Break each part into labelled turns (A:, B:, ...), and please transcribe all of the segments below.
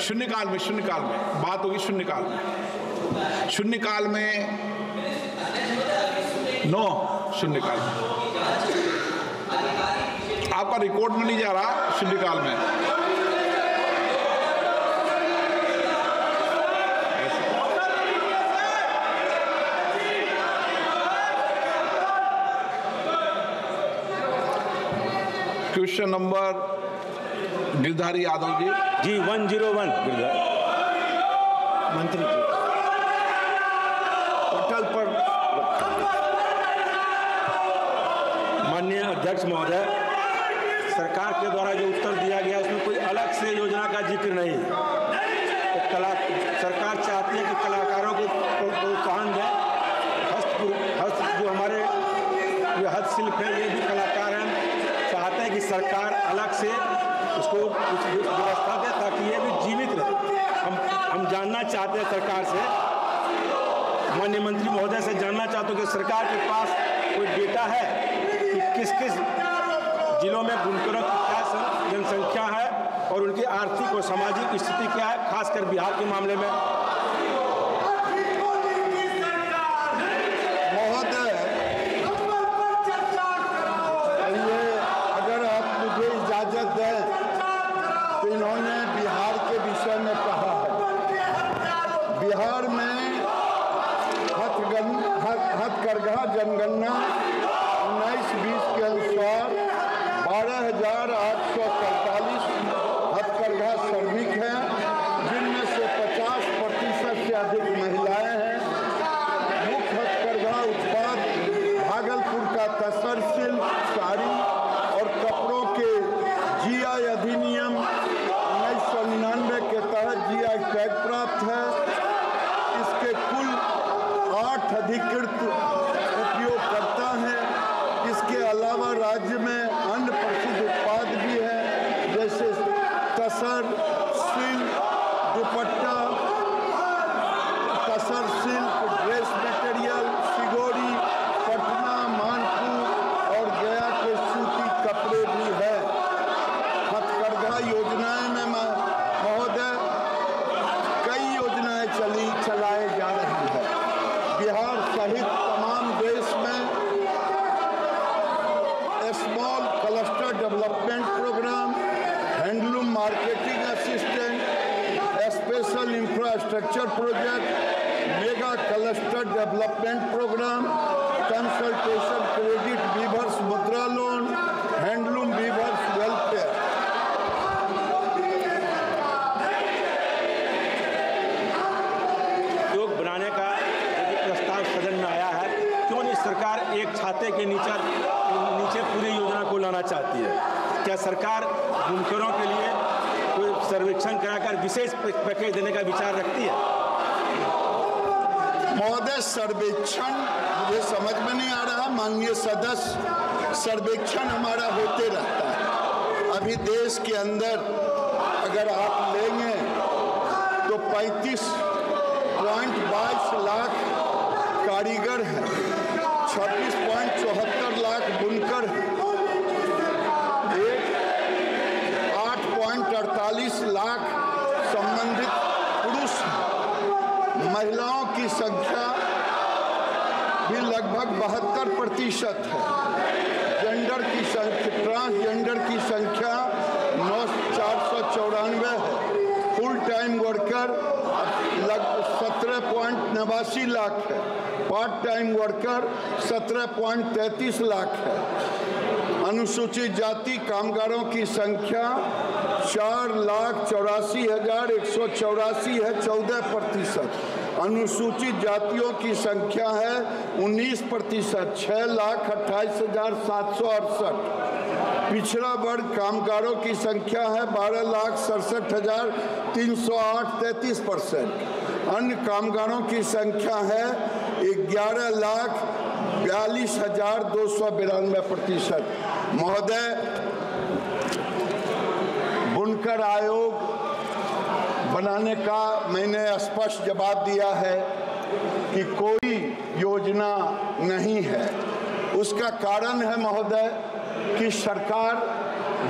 A: शून्यकाल में बात होगी। शून्यकाल में 9 शून्यकाल में आपका रिकॉर्ड में नहीं जा रहा। शून्यकाल में क्वेश्चन नंबर गिरधारी यादव जी
B: 101 गिरधारी
C: मंत्री जी
B: पोर्टल पर। माननीय अध्यक्ष महोदय, सरकार के द्वारा जो उत्तर दिया गया उसमें कोई अलग से योजना का जिक्र नहीं है। सरकार चाहती है कि कलाकारों को प्रोत्साहन दें। हस्त जो हमारे हस्तशिल्प है, ये भी कलाकार हैं, चाहते हैं कि सरकार अलग से उसको कुछ व्यवस्था दे ताकि ये भी जीवित रहे। हम जानना चाहते हैं सरकार से, माननीय मंत्री महोदय से जानना चाहते हो कि सरकार के पास कोई डेटा है कि किस किस जिलों में बुनकरों की क्या जनसंख्या है और उनकी आर्थिक और सामाजिक स्थिति क्या है, खासकर बिहार के मामले में।
C: महोदय, अगर आप मुझे इजाजत दें तो इन्होंने बिहार के विषय में कहा है। बिहार में हथकरघा जनगणना 19-20 के अनुसार 12,847 हथकरघा श्रमिक हैं, जिनमें से 50% से अधिक महिलाएं हैं। मुख्य हथकरघा उत्पाद भागलपुर का तसर शिल्प, साड़ी और कपड़ों के जीआई अधिनियम 1999 के तहत जीआई टैग प्राप्त है। इसके कुल 8 अधिकृत उपयोगकर्ता हैं। इसके अलावा राज्य में अन्य प्रसिद्ध उत्पाद भी हैं, जैसे tasar silk, dupatta, tasar silk, dress material, Sigori, Patna, Manpur और गया के सूती कपड़े भी है। हथकरघा योजनाएं में महोदय कई योजनाएं चलाई जा रही है। बिहार सहित तमाम देश में small cluster development programme, handloom marketing assistant, special infrastructure project, mega cluster development programme, consultation credit weavers Mudra loan, handloom weavers welfare.
B: उद्योग बनाने का प्रस्ताव सदन में आया है, क्यों नहीं सरकार एक छाते के नीचे पूरी योजना को लाना चाहती है? क्या सरकार बुनकरों के लिए कोई सर्वेक्षण कराकर विशेष पैकेज देने का विचार रखती है?
C: महोदय, सर्वेक्षण मुझे समझ में नहीं आ रहा। माननीय सदस्य, सर्वेक्षण हमारा होते रहता है। अभी देश के अंदर अगर आप लेंगे तो 35.22 लाख कारीगर हैं, 26.74 लाख बुनकर हैं, 8.48 लाख संबंधित पुरुष हैं। महिलाओं की संख्या भी लगभग 72% है। जेंडर की संख्या, ट्रांसजेंडर की संख्या 494 है। फुल टाइम वर्कर लगभग 17.89 लाख है। पार्ट टाइम वर्कर 17.33 लाख है। अनुसूचित जाति कामगारों की संख्या 4,84,184 है, 14%। अनुसूचित जातियों की संख्या है 19%, 6,28,768। पिछड़ा वर्ग कामगारों की संख्या है 12,67,308, 33%। अन्य कामगारों की संख्या है 11,42,292%। महोदय, बुनकर आयोग बनाने का मैंने स्पष्ट जवाब दिया है कि कोई योजना नहीं है। उसका कारण है महोदय कि सरकार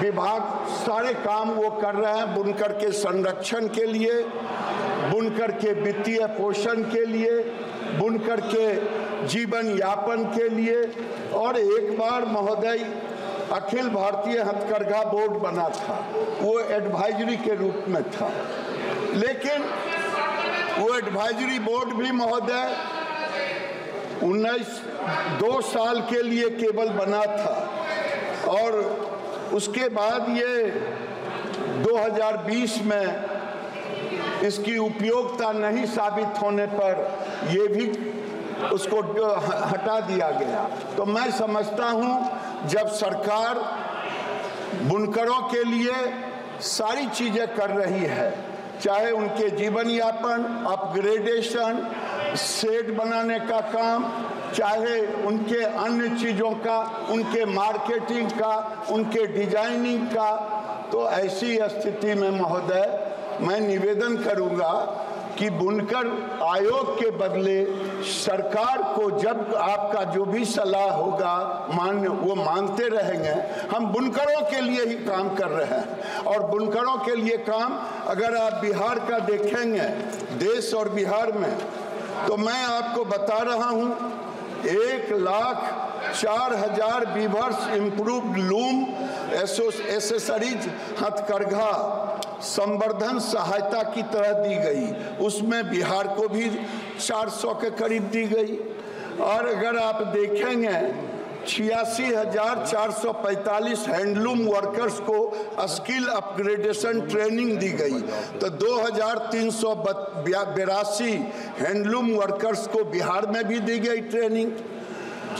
C: विभाग सारे काम वो कर रहे हैं बुनकर के संरक्षण के लिए, बुनकर के वित्तीय पोषण के लिए, बुनकर के जीवन यापन के लिए। और एक बार महोदय अखिल भारतीय हथकरघा बोर्ड बना था, वो एडवाइजरी के रूप में था, लेकिन वो एडवाइजरी बोर्ड भी महोदय 2 साल के लिए केवल बना था और उसके बाद ये 2020 में इसकी उपयोगिता नहीं साबित होने पर ये भी उसको हटा दिया गया। तो मैं समझता हूँ जब सरकार बुनकरों के लिए सारी चीज़ें कर रही है, चाहे उनके जीवन यापन, अपग्रेडेशन, शेड बनाने का काम, चाहे उनके अन्य चीज़ों का, उनके मार्केटिंग का, उनके डिजाइनिंग का, तो ऐसी स्थिति में महोदय मैं निवेदन करूंगा कि बुनकर आयोग के बदले सरकार को जब आपका जो भी सलाह होगा वो मानते रहेंगे। हम बुनकरों के लिए ही काम कर रहे हैं और बुनकरों के लिए काम अगर आप बिहार का देखेंगे, देश और बिहार में, तो मैं आपको बता रहा हूँ 1,04,000 वीवर्स इम्प्रूव्ड लूम एसेसरीज हथकरघा संवर्धन सहायता की तरह दी गई, उसमें बिहार को भी 400 के करीब दी गई। और अगर आप देखेंगे 86,445 हैंडलूम वर्कर्स को स्किल अपग्रेडेशन ट्रेनिंग दी गई, तो 2,382 हैंडलूम वर्कर्स को बिहार में भी दी गई ट्रेनिंग।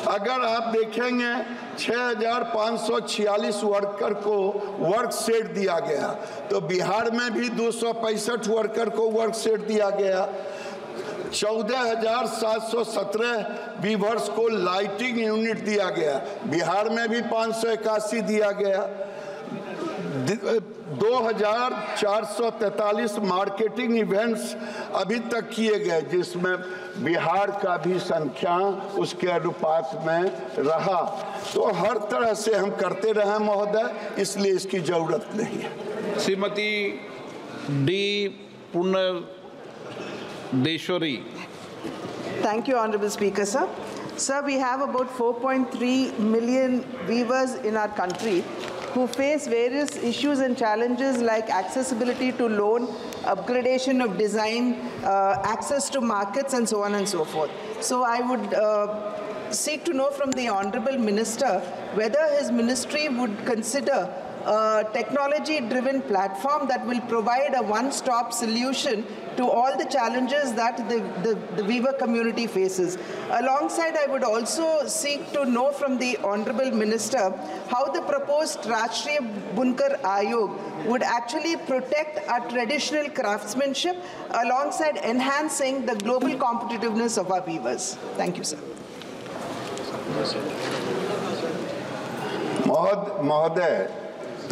C: अगर आप देखेंगे 6,546 वर्कर को वर्क सेट दिया गया, तो बिहार में भी 265 वर्कर को वर्क सेट दिया गया। 14,717 वीवर्स को लाइटिंग यूनिट दिया गया, बिहार में भी 581 दिया गया। 2,443 मार्केटिंग इवेंट्स अभी तक किए गए, जिसमें बिहार का भी संख्या उसके अनुपात में रहा। तो हर तरह से हम करते रहे महोदय, इसलिए इसकी जरूरत नहीं है।
A: Shrimati D Punyadeshwari.
D: Thank you, Honorable Speaker, sir. Sir, we have about 4.3 million weavers in our country who face various issues and challenges like accessibility to loan, upgradation of design, access to markets, and so on and so forth. So I would seek to know from the Honorable Minister whether his ministry would consider a technology-driven platform that will provide a one-stop solution to all the challenges that the weaver community faces. Alongside, I would also seek to know from the Honorable Minister how the proposed Rashtriya Bunkar Ayog would actually protect our traditional craftsmanship alongside enhancing the global competitiveness of our weavers. Thank you, sir.
C: महोदय,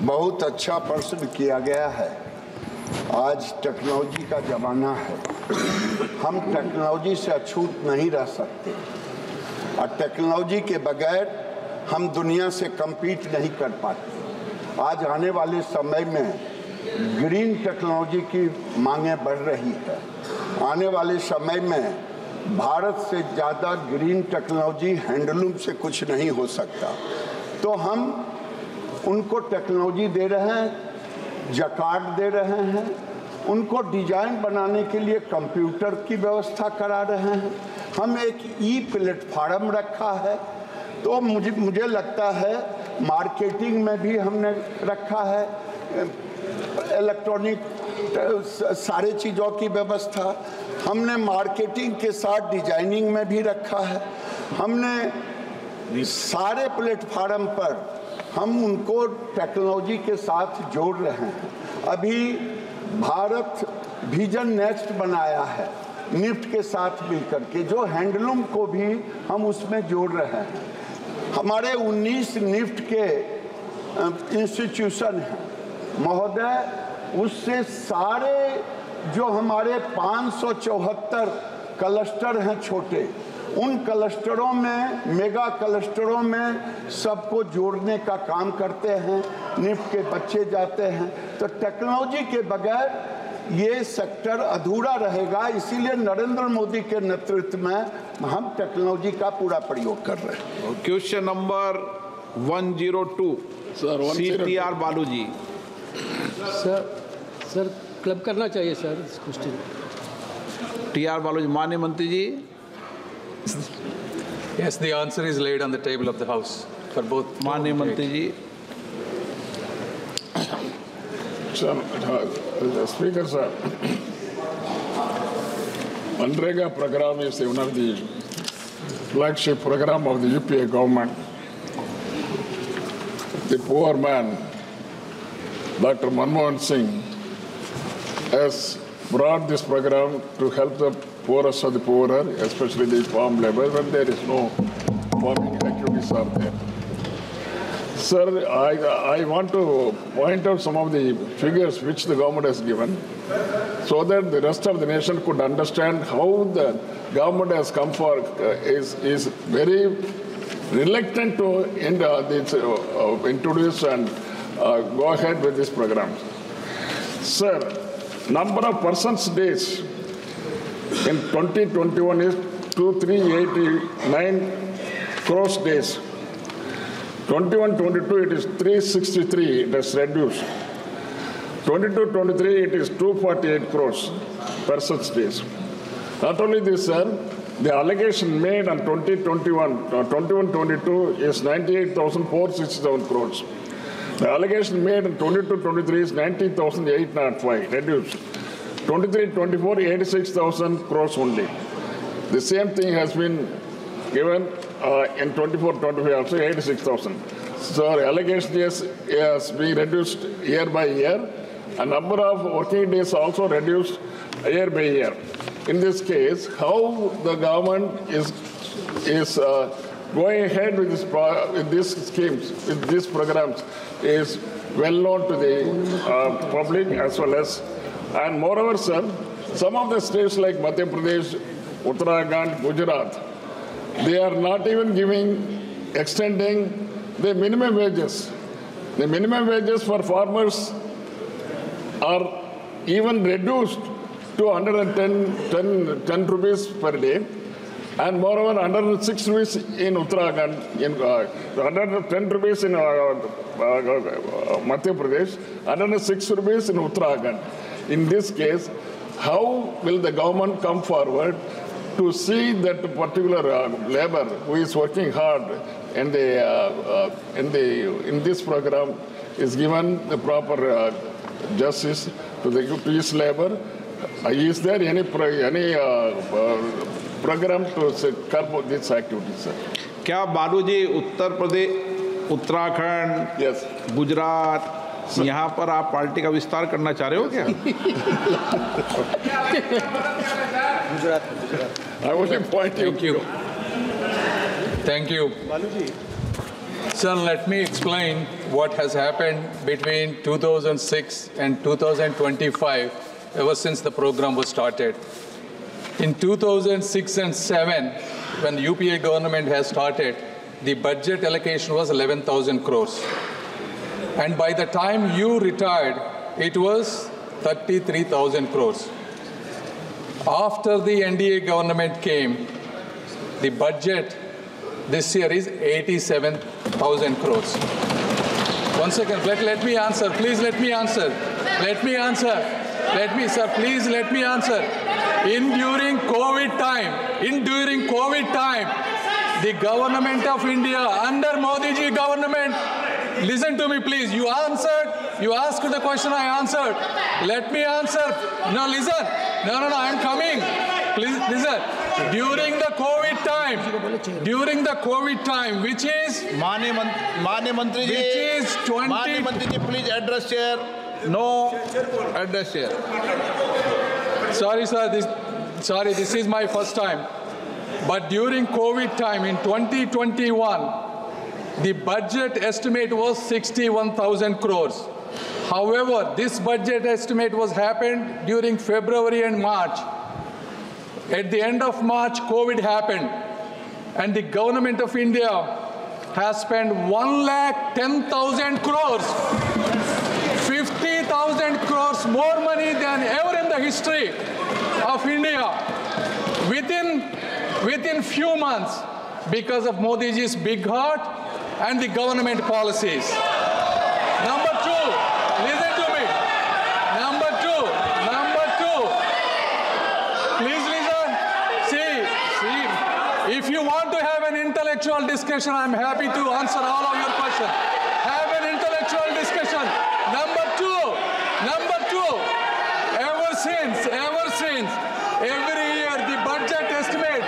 C: बहुत अच्छा प्रश्न किया गया है। आज technology का ज़माना है, हम टेक्नोलॉजी से अछूत नहीं रह सकते और टेक्नोलॉजी के बगैर हम दुनिया से compete नहीं कर पाते। आज आने वाले समय में ग्रीन टेक्नोलॉजी की मांगें बढ़ रही है। आने वाले समय में भारत से ज़्यादा ग्रीन टेक्नोलॉजी हैंडलूम से कुछ नहीं हो सकता। तो हम उनको टेक्नोलॉजी दे रहे हैं, जकार्ड दे रहे हैं, उनको डिजाइन बनाने के लिए कंप्यूटर की व्यवस्था करा रहे हैं। हम एक प्लेटफार्म रखा है, तो मुझे लगता है मार्केटिंग में भी हमने रखा है, इलेक्ट्रॉनिक सारे चीज़ों की व्यवस्था हमने मार्केटिंग के साथ डिजाइनिंग में भी रखा है। हमने सारे प्लेटफार्म पर हम उनको टेक्नोलॉजी के साथ जोड़ रहे हैं। अभी भारत विजन नेक्स्ट बनाया है निफ्ट के साथ मिलकर के, जो हैंडलूम को भी हम उसमें जोड़ रहे हैं। हमारे 19 निफ्ट के इंस्टीट्यूशन हैं महोदय, उससे सारे जो हमारे 574 क्लस्टर हैं छोटे, उन क्लस्टरों में, मेगा क्लस्टरों में सबको जोड़ने का काम करते हैं, निफ्ट के बच्चे जाते हैं। तो टेक्नोलॉजी के बगैर ये सेक्टर अधूरा रहेगा, इसीलिए नरेंद्र मोदी के नेतृत्व में हम टेक्नोलॉजी का पूरा प्रयोग कर रहे हैं।
A: क्वेश्चन नंबर 102 CTR बालू जी।
E: सर क्लब करना चाहिए सर इस क्वेश्चन।
A: TR बालू जी। माननीय मंत्री जी।
F: Yes, the answer is laid on the table of the House for both.
A: माननीय मंत्री जी।
G: Speaker sir, Manrega program is one of the flagship program of the UPA government. The poor man, Dr. Manmohan Singh, has brought this program to help the poorest of the poorer, especially the farm labor, when there is no farming activities are there. Sir, I want to point out some of the figures which the government has given so that the rest of the nation could understand how the government has come for, is very reluctant to introduce and go ahead with this program. Sir, number of persons days in 2021 is 2389 crores days. 21-22 it is 363, it has reduced. 22-23 it is 248 crores persons days. Not only this, sir, the allocation made on 21-22 is 98,467 crores. The allocation made in 22-23 is 90,805, reduced. 23-24, 86,000 crores only. The same thing has been given in 24-25 also, 86,000. So allocation has been reduced year by year, and number of working days also reduced year by year. In this case, how the government is going ahead with these schemes, with these programs, is well known to the public as well as. And moreover, sir, some of the states like Madhya Pradesh, Uttarakhand, Gujarat, they are not even extending the minimum wages. The minimum wages for farmers are even reduced to 110 rupees per day. And moreover, 106 rupees in Uttarakhand, 110 rupees in Madhya Pradesh, 106 rupees in Uttarakhand. In this case, how will the government come forward to see that particular labor who is working hard in this program is given the proper justice to his labor? Is there any program to curb these activities, sir?
A: क्या बालू जी Uttar Pradesh, Uttarakhand,
G: Yes.
A: Gujarat, यहाँ पर आप party का विस्तार करना चाह रहे हो क्या?
G: I only point you.
F: Thank you. Sir, let me explain what has happened between 2006 and 2025 ever since the program was started. In 2006 and 7, when the UPA government has started, the budget allocation was 11,000 crores. And by the time you retired, it was 33,000 crores. After the NDA government came, the budget this year is 87,000 crores. 1 second, let me answer. Please let me answer. Let me answer. Please let me answer. During COVID time, the government of India under Modi ji government, listen to me please, you answered, you asked the question, I answered. Let me answer. No, listen. No, I'm coming. Please listen. During the COVID time, which is
H: माननीय मंत्री जी,
F: which is 20
H: माननीय मंत्री जी, please address chair.
A: No address here.
F: Sorry, sir. This is my first time. But during COVID time in 2021, the budget estimate was 61,000 crores. However, this budget estimate was happened during February and March. At the end of March, COVID happened. And the government of India has spent 1,10,000 crores, 50,000 crores more money than ever in the history of India within few months because of Modi ji's big heart and the government policies. Number two, listen to me. Number two, please listen. See, if you want to have an intellectual discussion, I'm happy to answer all of your questions. Have an intellectual discussion. Number two, ever since, every year the budget estimate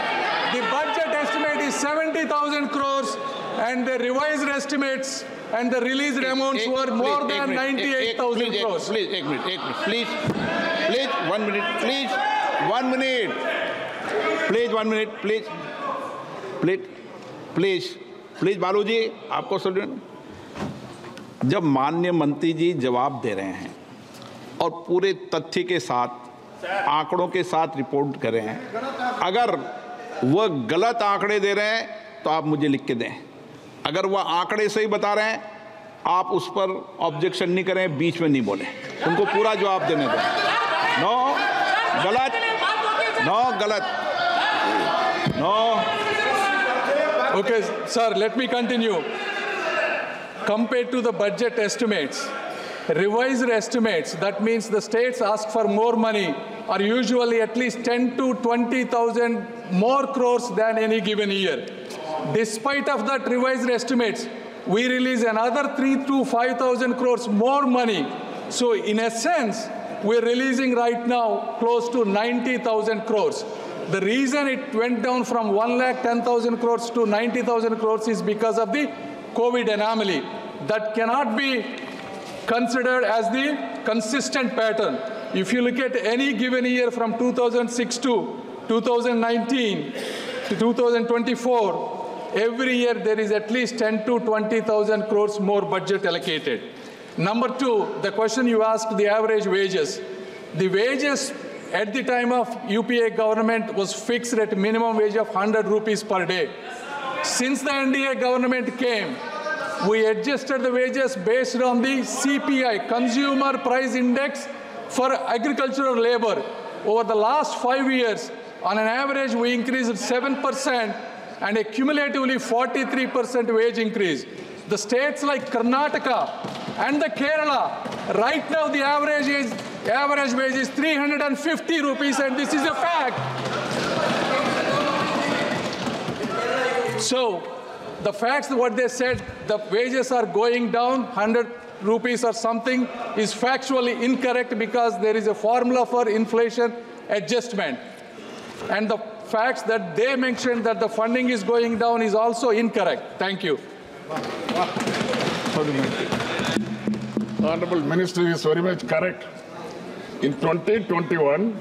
F: is 70,000 crores, and the revised estimates and the released amounts were more than 98,000 crores.
H: Please, 1 minute, please, 1 minute. Please, 1 minute, please, Baluji, आपको सुन।
A: जब माननीय मंत्री जी जवाब दे रहे हैं और पूरे तथ्य के साथ, आंकड़ों के साथ रिपोर्ट कर रहे हैं, अगर वह गलत आंकड़े दे रहे हैं तो आप मुझे लिख के दें। अगर वह आंकड़े सही बता रहे हैं, आप उस पर ऑब्जेक्शन नहीं करें, बीच में नहीं बोलें, उनको पूरा जवाब देने दें। नो गलत।
F: Okay, sir, let me continue. Compared to the budget estimates, revised estimates, that means the states ask for more money, are usually at least 10 to 20,000 more crores than any given year. Despite of that revised estimates, we release another 3 to 5,000 crores more money. So in a sense, we're releasing right now close to 90,000 crores. The reason it went down from 1,10,000 crores to 90,000 crores is because of the COVID anomaly. That cannot be considered as the consistent pattern. If you look at any given year from 2006 to 2019 to 2024, every year there is at least 10 to 20,000 crores more budget allocated. Number two, the question you asked, the average wages. The wages at the time of UPA government was fixed at minimum wage of 100 rupees per day. Since the NDA government came, we adjusted the wages based on the CPI, Consumer Price Index for agricultural labor. Over the last 5 years, on an average, we increased 7% and a cumulatively 43% wage increase. The states like Karnataka and the Kerala, right now the average wage is 350 rupees, and this is a fact. So the facts, what they said, the wages are going down 100 rupees or something, is factually incorrect because there is a formula for inflation adjustment. And the facts that they mentioned that the funding is going down is also incorrect. Thank you.
G: Honorable Minister is very much correct. In 2021,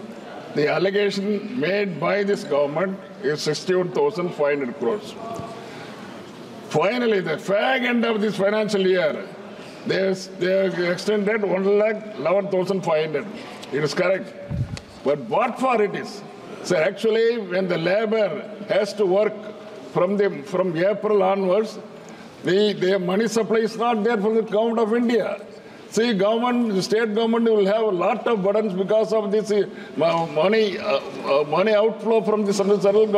G: the allegation made by this government is 61,500 crores. Finally, the fag end of this financial year, they have extended 1,11,500. It is correct. But what for it is? So actually, when the labor has to work from April onwards, the money supply is not there from the government of India. See, the state government will have a lot of burdens because of this money outflow from the central government.